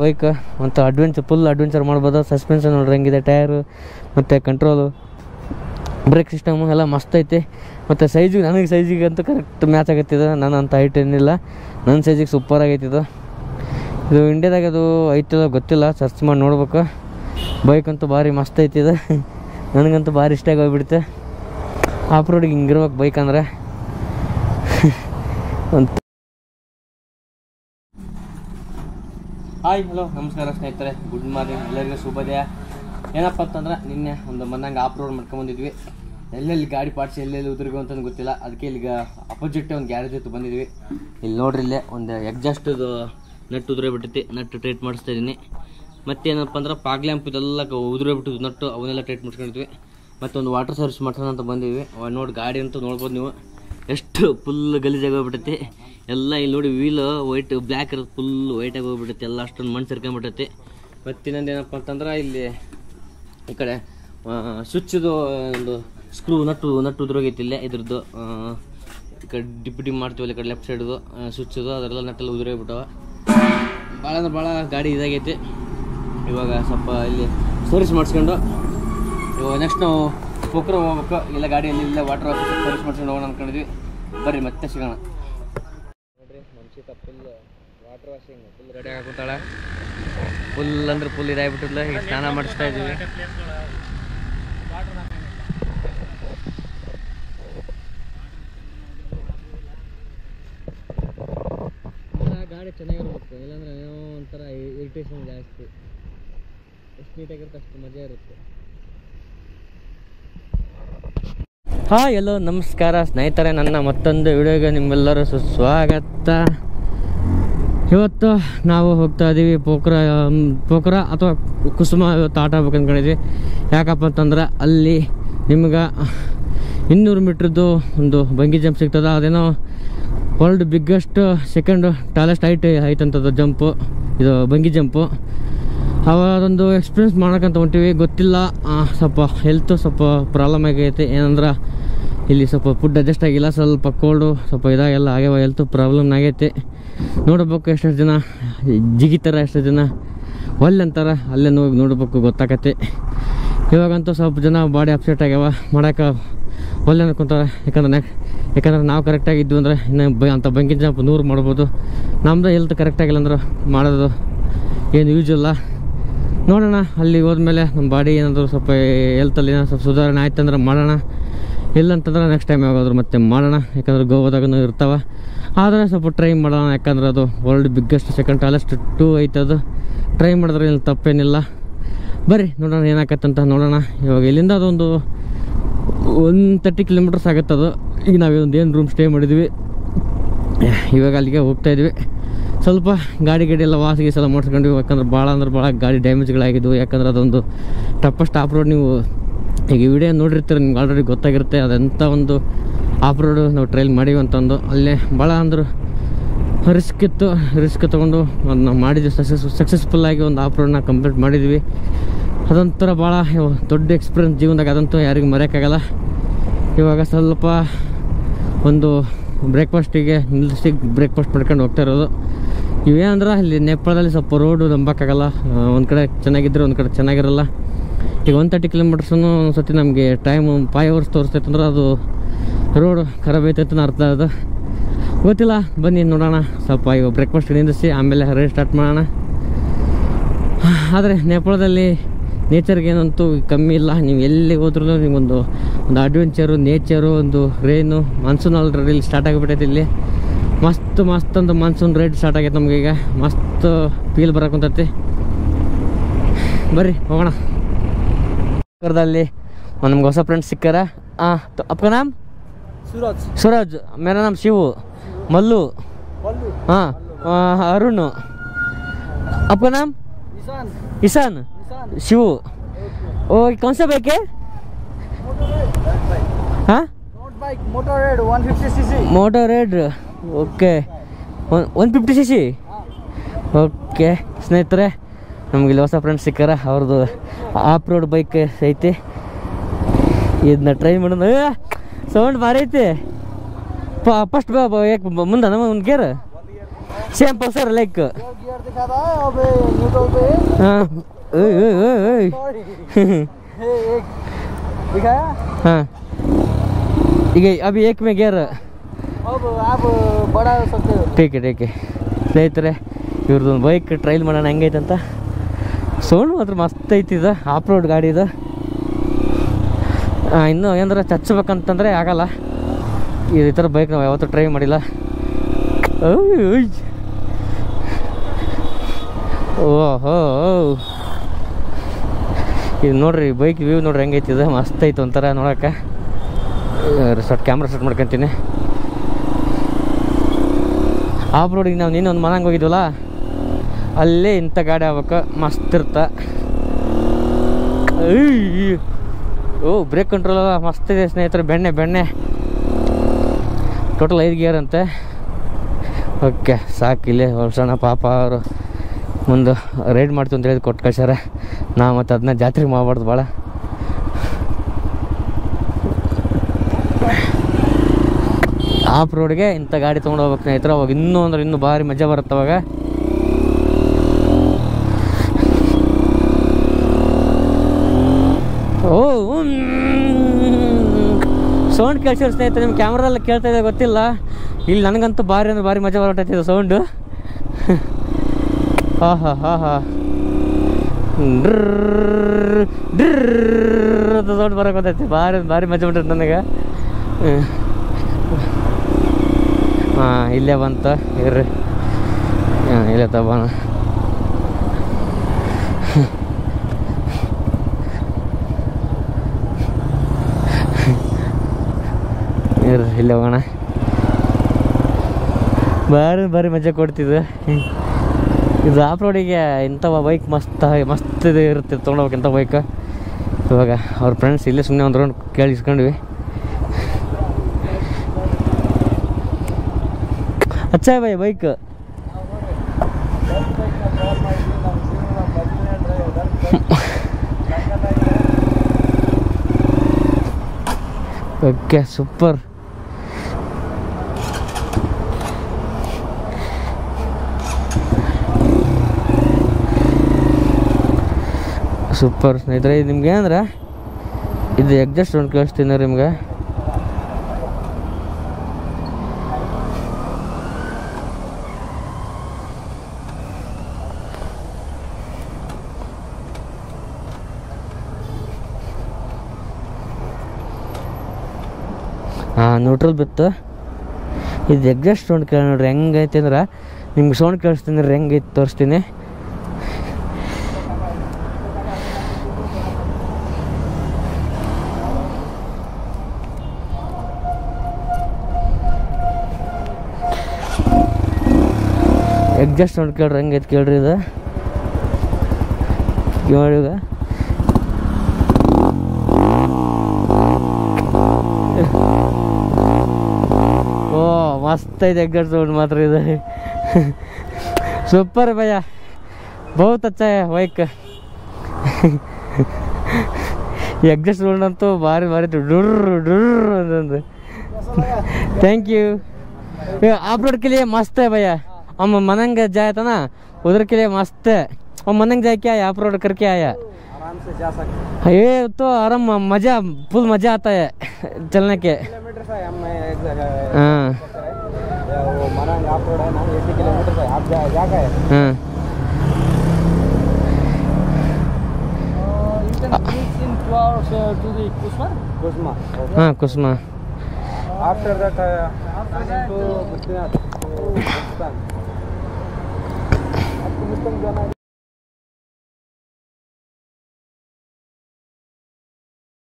Bike ಮತ್ತು full adventure ಮಾಡ್ಬೋದು. Suspension ನೋಡ್ರಿ ಹೆಂಗಿದೆ, ಟೈರು ಮತ್ತು ಕಂಟ್ರೋಲು, ಬ್ರೇಕ್ ಸಿಸ್ಟಮು ಎಲ್ಲ ಮಸ್ತ್ ಐತಿ. ಮತ್ತು ನನಗೆ ಸೈಜಿಗೆ ಅಂತೂ ಕರೆಕ್ಟ್ ಮ್ಯಾಚ್ ಆಗತ್ತಿದೆ. ನಾನು ಅಂತ ಹೈಟ್ ಏನಿಲ್ಲ, ನನ್ನ ಸೈಜಿಗೆ ಸೂಪರ್ ಆಗೈತಿದು. ಇದು ಇಂಡಿಯಾದಾಗ ಅದು ಐತಿಲ್ಲ ಗೊತ್ತಿಲ್ಲ, ಸರ್ಚ್ ಮಾಡಿ ನೋಡ್ಬೇಕು. ಬೈಕ್ ಅಂತೂ ಭಾರಿ ಮಸ್ತ್ ಐತಿದೆ, ನನಗಂತೂ ಭಾರಿ ಇಷ್ಟ ಆಗಿ ಹೋಗ್ಬಿಡುತ್ತೆ. ಆಫ್ ರೋಡಿಗೆ ಹಿಂಗಿರ್ಬೇಕು ಬೈಕ್ ಅಂದರೆ. ಹಾಯ್ ಹಲೋ ನಮಸ್ಕಾರ ಸ್ನೇಹಿತರೆ, ಗುಡ್ ಮಾರ್ನಿಂಗ್ ಎಲ್ಲರಿಗೂ ಶುಭೋದಯ. ಏನಪ್ಪ ಅಂತಂದ್ರೆ ನಿನ್ನೆ ಒಂದು ಬಂದಂಗೆ ಆಫ್ ರೋಡ್ ಮಾಡ್ಕೊಂಬಂದಿದ್ವಿ. ಎಲ್ಲೆಲ್ಲಿ ಗಾಡಿ ಪಾರ್ಟ್ಸ್ ಎಲ್ಲೆಲ್ಲಿ ಉದುರಿಗೋ ಅಂತಂದು ಗೊತ್ತಿಲ್ಲ, ಅದಕ್ಕೆ ಇಲ್ಲಿಗ ಅಪೋಸಿಟ್ ಒಂದು ಗ್ಯಾರೇಜ್ ಜೊತೆ ಬಂದಿದ್ವಿ. ಇಲ್ಲಿ ನೋಡ್ರಿ, ಇಲ್ಲೇ ಒಂದು ಎಕ್ಸಾಸ್ಟದು ನಟ್ಟು ಉದುರೋಗ್ಬಿಟ್ಟೈತಿ, ನಟ್ಟು ಟೈಟ್ ಮಾಡಿಸ್ತಾ ಇದ್ದೀನಿ. ಮತ್ತೇನಪ್ಪ ಅಂದ್ರೆ ಪಾಗ್ ಲ್ಯಾಂಪ್ ಇದೆಲ್ಲ ಉದುರೋಗ್ಬಿಟ್ಟಿದ್ದು ನಟ್ಟು, ಅವನ್ನೆಲ್ಲ ಟೈಟ್ ಮಾಡಿಸ್ಕೊಂಡಿದ್ವಿ. ಮತ್ತು ಒಂದು ವಾಟರ್ ಸರ್ವಿಸ್ ಮಾಡ್ಸೋಣ ಅಂತ ಬಂದಿದ್ವಿ. ನೋಡಿ ಗಾಡಿ ಅಂತೂ ನೋಡ್ಬೋದು ನೀವು, ಎಷ್ಟು ಫುಲ್ ಗಲೀಜಾಗಿ ಹೋಗ್ಬಿಟ್ಟೈತಿ ಎಲ್ಲ. ಇಲ್ಲಿ ನೋಡಿ ವೀಲ್ ವೈಟ್ ಬ್ಲ್ಯಾಕ್ ಇರೋದು ಫುಲ್ ವೈಟಾಗಿ ಹೋಗ್ಬಿಟ್ಟೈತಿ, ಎಲ್ಲ ಅಷ್ಟೊಂದು ಮಣ್ಣು ಸೇರ್ಕೊಂಡ್ಬಿಟ್ಟೈತಿ. ಮತ್ತು ಇನ್ನೊಂದು ಏನಪ್ಪ ಅಂತಂದ್ರೆ ಇಲ್ಲಿ ಈ ಕಡೆ ಸ್ವಿಚ್ದು ಒಂದು ಸ್ಕ್ರೂ ನಟ್ಟು ಉದುರೋಗೈತಿ ಇಲ್ಲೇ ಇದ್ರದ್ದು. ಈ ಕಡೆ ಡಿಪ್ ಮಾಡ್ತೀವಲ್ಲ ಈ ಕಡೆ ಲೆಫ್ಟ್ ಸೈಡ್ದು ಸ್ವಿಚ್ದು, ಅದರೆಲ್ಲ ನಟ್ಟೆಲ್ಲ ಉದುರೋಗ್ಬಿಟ್ಟವ. ಭಾಳ ಅಂದ್ರೆ ಭಾಳ ಗಾಡಿ ಇದಾಗೈತಿ. ಇವಾಗ ಸ್ವಲ್ಪ ಇಲ್ಲಿ ಸರ್ವಿಸ್ ಮಾಡಿಸ್ಕೊಂಡು ಇವಾಗ ನೆಕ್ಸ್ಟ್ ನಾವು ಪೋಕ್ರ ಹೋಗ್ಬೇಕು. ಇಲ್ಲ ಗಾಡಿಯಲ್ಲಿ ಇಲ್ಲ ವಾಟರ್ ಸರ್ವಿಸ್ ಮಾಡ್ಸ್ಕೊಂಡು ಹೋಗೋಣ ಅಂದ್ಕೊಂಡಿದ್ವಿ. ಬರ್ರಿ ಮತ್ತೆ ಸಿಗೋಣ. ನೋಡ್ರಿ ಮನ್ಸಿಕ full water washing full ready ಆಗ್ಬಿಟ್ಟಾಳೆ. ಫುಲ್ ಅಂದ್ರೆ ಫುಲ್ ಇದಾಗ್ಬಿಟ್ಟಿಲ್ಲ. ಈಗ ಸ್ನಾನ ಮಾಡಿಸ್ತಾ ಇದ್ದೀವಿ. ಗಾಡಿ ಚೆನ್ನಾಗಿರ್ಬೇಕು, ಇಲ್ಲಾಂದ್ರೆ ಏನೋ ಒಂಥರ ಇರಿಟೇಷನ್ ಜಾಸ್ತಿ. ಎಷ್ಟು ನೀಟಾಗಿರುತ್ತೆ ಅಷ್ಟು ಮಜಾ ಇರುತ್ತೆ. ಹಾಯ್ ಎಲ್ಲೋ ನಮಸ್ಕಾರ ಸ್ನೇಹಿತರೆ, ನನ್ನ ಮತ್ತೊಂದು ವಿಡಿಯೋಗೆ ನಿಮ್ಮೆಲ್ಲರೂ ಸುಸ್ವಾಗತ. ಇವತ್ತು ನಾವು ಹೋಗ್ತಾ ಇದ್ದೀವಿ ಪೋಖರ ಅಥವಾ ಕುಸುಮ ಇವತ್ತು ಆಟ ಆಗ್ಬೇಕು ಅಂದ್ಕೊಂಡಿದ್ವಿ. ಯಾಕಪ್ಪ ಅಂತಂದ್ರೆ ಅಲ್ಲಿ ನಿಮ್ಗೆ 200 ಮೀಟ್ರದ್ದು ಒಂದು ಬಂಗಿ ಜಂಪ್ ಸಿಗ್ತದೆ. ಅದೇನೋ world biggest second tallest height ಐತಂಥದ್ದು ಜಂಪು, ಇದು ಬಂಗಿ ಜಂಪು. ಅವರೊಂದು ಎಕ್ಸ್ಪೀರಿಯನ್ಸ್ ಮಾಡೋಕ್ಕಂತ ಹೊಂಟಿವಿ. ಗೊತ್ತಿಲ್ಲ, ಸ್ವಲ್ಪ ಹೆಲ್ತ್ ಸ್ವಲ್ಪ ಪ್ರಾಬ್ಲಮ್ ಆಗೈತೆ. ಏನಂದ್ರೆ ಇಲ್ಲಿ ಸ್ವಲ್ಪ ಫುಡ್ ಅಡ್ಜಸ್ಟ್ ಆಗಿಲ್ಲ, ಸ್ವಲ್ಪ ಕೋಲ್ಡು ಸ್ವಲ್ಪ ಇದಾಗೆಲ್ಲ ಆಗ್ಯಾವ, ಹೆಲ್ತ್ ಪ್ರಾಬ್ಲಮ್ ಆಗೈತೆ. ನೋಡ್ಬೇಕು ಎಷ್ಟೆಷ್ಟು ಜನ ಜಿಗಿತಾರೆ, ಎಷ್ಟು ಜನ ಒಲ್ಲೆ ಅಂತಾರೆ, ಅಲ್ಲೇ ನೋಡ್ಬೇಕು ಗೊತ್ತಾಗತ್ತೆ. ಇವಾಗಂತೂ ಸ್ವಲ್ಪ ಜನ ಬಾಡಿ ಅಪ್ಸೆಟ್ ಆಗ್ಯಾವ, ಮಾಡೋಕೆ ಒಲ್ಲೆ ಅನ್ಕೊಂತಾರೆ. ಯಾಕಂದ್ರೆ ನಾವು ಕರೆಕ್ಟಾಗಿದ್ವಿ ಅಂದರೆ ಇನ್ನು ಅಂಥ ಬಂಗಿ ಜಂಪ್ 100 ಮಾಡ್ಬೋದು. ನಮ್ಮದು ಹೆಲ್ತ್ ಕರೆಕ್ಟಾಗಿಲ್ಲ ಅಂದ್ರೆ ಮಾಡೋದು ಏನು ಯೂಸ್ ಇಲ್ಲ. ನೋಡೋಣ, ಅಲ್ಲಿ ಹೋದ್ಮೇಲೆ ನಮ್ಮ ಬಾಡಿ ಏನಾದರೂ ಸ್ವಲ್ಪ ಹೆಲ್ತಲ್ಲಿ ಏನೋ ಸ್ವಲ್ಪ ಸುಧಾರಣೆ ಆಯ್ತು ಅಂದ್ರೆ ಮಾಡೋಣ, ಇಲ್ಲಂತಂದ್ರೆ ನೆಕ್ಸ್ಟ್ ಟೈಮ್ ಯಾವಾಗಾದ್ರೂ ಮತ್ತೆ ಮಾಡೋಣ. ಯಾಕಂದ್ರೆ ಗೋವಾದಾಗೂ ಇರ್ತಾವೆ, ಆದರೆ ಸ್ವಲ್ಪ ಟ್ರೈ ಮಾಡೋಣ. ಯಾಕಂದ್ರೆ ಅದು ವರ್ಲ್ಡ್ ಬಿಗ್ಗೆಸ್ಟ್ ಸೆಕೆಂಡ್ ಟಾಲೆಸ್ಟ್ 2 ಐತದು. ಟ್ರೈ ಮಾಡಿದ್ರೆ ಏನು ತಪ್ಪೇನಿಲ್ಲ. ಬರ್ರಿ ನೋಡೋಣ ಏನಾಕತ್ತಂತ ನೋಡೋಣ. ಇವಾಗ ಇಲ್ಲಿಂದ ಅದೊಂದು 130 ಕಿಲೋಮೀಟರ್ಸ್ ಆಗುತ್ತದು. ಈಗ ನಾವೊಂದು ಏನು ರೂಮ್ ಸ್ಟೇ ಮಾಡಿದ್ವಿ, ಇವಾಗ ಅಲ್ಲಿಗೆ ಹೋಗ್ತಾಯಿದ್ವಿ. ಸ್ವಲ್ಪ ಗಾಡಿ ಎಲ್ಲ ವಾಸಿಗೆಲ್ಲ ಮಾಡಿಸ್ಕೊಂಡ್ವಿ. ಯಾಕಂದ್ರೆ ಭಾಳ ಅಂದ್ರೆ ಭಾಳ ಗಾಡಿ ಡ್ಯಾಮೇಜ್ಗಳಾಗಿದ್ವು. ಯಾಕಂದ್ರೆ ಅದೊಂದು ಟಫೆಸ್ಟ್ ಆಫ್ ರೋಡ್. ನೀವು ಈಗ ವಿಡಿಯೋ ನೋಡಿರ್ತೀರ, ನಿಮ್ಗೆ ಆಲ್ರೆಡಿ ಗೊತ್ತಾಗಿರುತ್ತೆ ಅದೆಂಥ ಒಂದು ಆಫ್ ರೋಡು ನಾವು ಟ್ರೈಲ್ ಮಾಡೀವಿ ಅಂತಂದು. ಅಲ್ಲೇ ಭಾಳ ಅಂದ್ರೆ ರಿಸ್ಕ್ ತೊಗೊಂಡು ಅದನ್ನ ಮಾಡಿದ್ವಿ. ಸಕ್ಸಸ್ಫುಲ್ಲಾಗಿ ಒಂದು ಆಫ್ ರೋಡ್ನ ಕಂಪ್ಲೀಟ್ ಮಾಡಿದ್ವಿ. ಅದೊಂಥರ ಭಾಳ ದೊಡ್ಡ ಎಕ್ಸ್ಪೀರಿಯನ್ಸ್ ಜೀವನದಾಗ, ಅದಂತೂ ಯಾರಿಗೂ ಮರೆಯೋಕ್ಕಾಗಲ್ಲ. ಇವಾಗ ಸ್ವಲ್ಪ ಒಂದು ಬ್ರೇಕ್ಫಾಸ್ಟಿಗೆ ನಿಲ್ಲಿಸಿ ಬ್ರೇಕ್ಫಾಸ್ಟ್ ಮಾಡ್ಕೊಂಡು ಹೋಗ್ತಾ ಇರೋದು. ಇವೇನಂದ್ರೆ ಇಲ್ಲಿ ನೇಪಾಳದಲ್ಲಿ ಸ್ವಲ್ಪ ರೋಡು ನಂಬೋಕ್ಕಾಗಲ್ಲ, ಒಂದು ಕಡೆ ಚೆನ್ನಾಗಿದ್ದರೆ ಒಂದು ಕಡೆ ಚೆನ್ನಾಗಿರಲ್ಲ. ಈಗ 130 ಕಿಲೋಮೀಟರ್ಸೂ ಒಂದು ಸತಿ ನಮಗೆ ಟೈಮು 5 hours ತೋರಿಸ್ತೈತೆ ಅಂದ್ರೆ ಅದು ರೋಡು ಖರಾಬ್ ಐತೆ ಅಂತ ಅರ್ಥ. ಅದು ಗೊತ್ತಿಲ್ಲ, ಬನ್ನಿ ನೋಡೋಣ. ಸ್ವಲ್ಪ ಈಗ ಬ್ರೇಕ್ಫಾಸ್ಟ್ ನಿಂದಿಸಿ ಆಮೇಲೆ ರೈಡ್ ಸ್ಟಾರ್ಟ್ ಮಾಡೋಣ. ಆದರೆ ನೇಪಾಳದಲ್ಲಿ ನೇಚರ್ಗೆ ಏನಂತೂ ಕಮ್ಮಿ ಇಲ್ಲ. ನೀವು ಎಲ್ಲಿ ಹೋದ್ರೂ ನಿಮಗೊಂದು ಅಡ್ವೆಂಚರು, ನೇಚರು, ಒಂದು ರೈನು, ಮಾನ್ಸೂನ್ ಆಲ್ರೆಡಿ ಸ್ಟಾರ್ಟ್ ಆಗಿಬಿಟ್ಟೈತೆ. ಇಲ್ಲಿ ಮಸ್ತ್ ಅಂತ ಮಾನ್ಸೂನ್ ರೈಡ್ ಸ್ಟಾರ್ಟ್ ಆಗೈತೆ ನಮ್ಗೆ. ಈಗ ಮಸ್ತ್ ಫೀಲ್ ಬರೋಕ್ಕಂತೈತಿ. ಬರ್ರಿ ಹೋಗೋಣ. ದಲ್ಲಿ ನಮ್ಗೆ ಹೊಸ ಫ್ರೆಂಡ್ಸ್ ಸಿಕ್ಕಾರ. आपका नाम? सूरज. मेरा नाम शिव. मल्लू. हाँ, अरुण. आपका नाम? ईशान. शिव. ओ कौन सा बाइक है? हाँ, motor red 150cc. Motor red, okay. 150cc. Okay ಸ್ನೇಹಿತರೆ, ನಮ್ಗೆ ಇಲ್ಲಿ ಹೊಸ ಫ್ರೆಂಡ್ಸ್ ಸಿಕ್ಕಾರ. ಅವ್ರದ್ದು ಆಫ್ ರೋಡ್ ಬೈಕ್ ಐತಿ, ಇದನ್ನ ಟ್ರೈ ಮಾಡೋದು. ಸೌಂಡ್ ಭಾರಿ ಐತಿ. ಫಸ್ಟ್ ಮುಂದೆ ನಮ್ಮ ಒಂದು gear same Pulsar like gear दिखा रहा है अब न्यूट्रल पे हाँ ओए एक दिखाया हाँ ಈಗ अभी एक में गियर अब आप बढ़ा सकते हो ठीक है ಸ್ನೇಹಿತರೆ ಇವ್ರದ್ದೊಂದು ಬೈಕ್ ಟ್ರೈಲ್ ಮಾಡೋಣ ಹೆಂಗೈತೆ ಅಂತ ಸೌಂಡ್ ಮಾತ್ರ ಮಸ್ತ್ ಐತಿದ ಆಫ್ ರೋಡ್ ಗಾಡಿ ಇದು ಇನ್ನೂ ಏನಾರ ಚಚ್ಚಬೇಕಂತಂದರೆ ಆಗಲ್ಲ ಈ ಥರ ಬೈಕ್ ನಾವು ಯಾವತ್ತೂ ಟ್ರೈ ಮಾಡಿಲ್ಲ ಓಹೋ ಇದು ನೋಡ್ರಿ ಬೈಕ್ ವ್ಯೂ ನೋಡ್ರಿ ಹೆಂಗೈತಿದೆ ಮಸ್ತ್ ಐತೆ ಒಂಥರ ನೋಡೋಕೆ ಕ್ಯಾಮ್ರಾ ಸೆಟ್ ಮಾಡ್ಕೊತೀನಿ ಆಫ್ ರೋಡಿಗೆ ನಾವು ನೀನು ಒಂದು ಮನಂಗೆ ಹೋಗಿದ್ವಲ್ಲ ಅಲ್ಲೇ ಇಂಥ ಗಾಡಿ ಆಗ್ಬೇಕು ಮಸ್ತ್ ಇರ್ತ ಓ ಬ್ರೇಕ್ ಕಂಟ್ರೋಲ್ ಅಲ್ಲ ಮಸ್ತ್ ಇದೆ ಸ್ನೇಹಿತರೆ ಬೆಣ್ಣೆ ಟೋಟಲ್ 5 ಗೇರ್ ಅಂತೆ ಓಕೆ ಸಾಕು ಇಲ್ಲೇ ವರ್ಷಣ ಪಾಪ ಅವರು ಮುಂದೆ ರೈಡ್ ಮಾಡ್ತೀವಿ ಅಂತ ಹೇಳಿ ಕೊಟ್ಟು ಕಳ್ಸ್ಯಾರ ನಾ ಮತ್ತು ಅದನ್ನ ಜಾತ್ರೆ ಮಾಡಬಾರ್ದು ಭಾಳ ಆಫ್ ರೋಡ್ಗೆ ಇಂಥ ಗಾಡಿ ತೊಗೊಂಡು ಹೋಗ್ಬೇಕು ಸ್ನೇಹಿತರೆ ಅವಾಗ ಇನ್ನೂ ಭಾರಿ ಮಜಾ ಬರುತ್ತೆ ಅವಾಗ ಓ ಸೌಂಡ್ ಕೇಳಿಸಿರೋ ಸ್ನೇಹಿತರೆ ನಿಮ್ಮ ಕ್ಯಾಮ್ರಲ್ಲಿ ಕೇಳ್ತಾ ಇದೆ ಗೊತ್ತಿಲ್ಲ ಇಲ್ಲಿ ನನಗಂತೂ ಭಾರಿ ಅಂದ್ರೆ ಭಾರಿ ಮಜಾ ಬರತೈತಿದೆ ಸೌಂಡು ಹಾ ಸೌಂಡ್ ಬರೋಕೆ ಗೊತ್ತೈತಿ ಭಾರಿ ಮಜಾ ಬಿಟ್ಟೈತೆ ನನಗೆ ಹಾಂ ಇಲ್ಲೇ ಬಂತ ಇರ್ರಿ ಹಾಂ ಇಲ್ಲೇ ತಗೋಣ ಇರ್ರಿ ಇಲ್ಲೇ ಹೋಗೋಣ ಭಾರಿ ಮಜಾ ಕೊಡ್ತಿದ್ದೆ ಇದು ಆಫ್ ರೋಡಿಗೆ ಇಂಥವ ಬೈಕ್ ಮಸ್ತ್ ಇರುತ್ತೆ ತೊಗೊಂಡೋಗ್ಬೇಕು ಇಂಥ ಬೈಕ್ ಇವಾಗ ಅವ್ರ ಫ್ರೆಂಡ್ಸ್ ಇಲ್ಲೇ ಸುಮ್ಮನೆ ಒಂದು ರೌಂಡ್ ಕೇಳಿಸ್ಕೊಂಡ್ವಿ अच्छा है भाई बाइक ओके सुपर ಸೂಪರ್ ಸ್ನೇಹಿತರೆ ನಿಮ್ಗೆ ಅಂದ್ರೆ ಇದು ಎಕ್ಸಾಸ್ಟ್ ಒಂದು ಕಳಿಸ್ತೀನಿ ನಿಮ್ಗೆ ಹಾಂ ನ್ಯೂಟ್ರಲ್ ಬಿತ್ತು ಇದು ಎಕ್ಸಾಸ್ಟ್ ಸೌಂಡ್ ಕೇಳಿ ನೋಡ್ರಿ ಹೆಂಗೈತೆ ಅಂದ್ರೆ ನಿಮ್ಗೆ ಸೌಂಡ್ ಕೇಳಿಸ್ತೀನಿ ರೀ ಹೆಂಗೈತೆ ತೋರಿಸ್ತೀನಿ ಎಕ್ಸಾಸ್ಟ್ ಸೌಂಡ್ ಕೇಳ್ರಿ ಹೆಂಗೈತೆ ಕೇಳ್ರಿ ಇದು ಇವಾಗ ಓ मस्त है एग्जॉस्ट साउंड मात्र इधर सुपर भैया बहुत अच्छा है बाइक एग्जॉस्ट साउंड अंतु भारी डुर्र थैंक यू आप रोड के लिए मस्त है भैया हम मनंग जाए था ना उधर के लिए मस्त है हम मनंग जाए क्या आप रोड करके आया आराम से जा सकते ये तो आराम मजा फुल मजा आता है चलने के किलोमीटर से हम एक जगह हाँ वो मनांग ऑफ रोड है ना 80 किलोमीटर से आप जा गए हाँ you can reach in 2 hours to the Kusma हाँ कुसुमा after that to Buddhinath to Pakistan आपको मुस्तम जाना है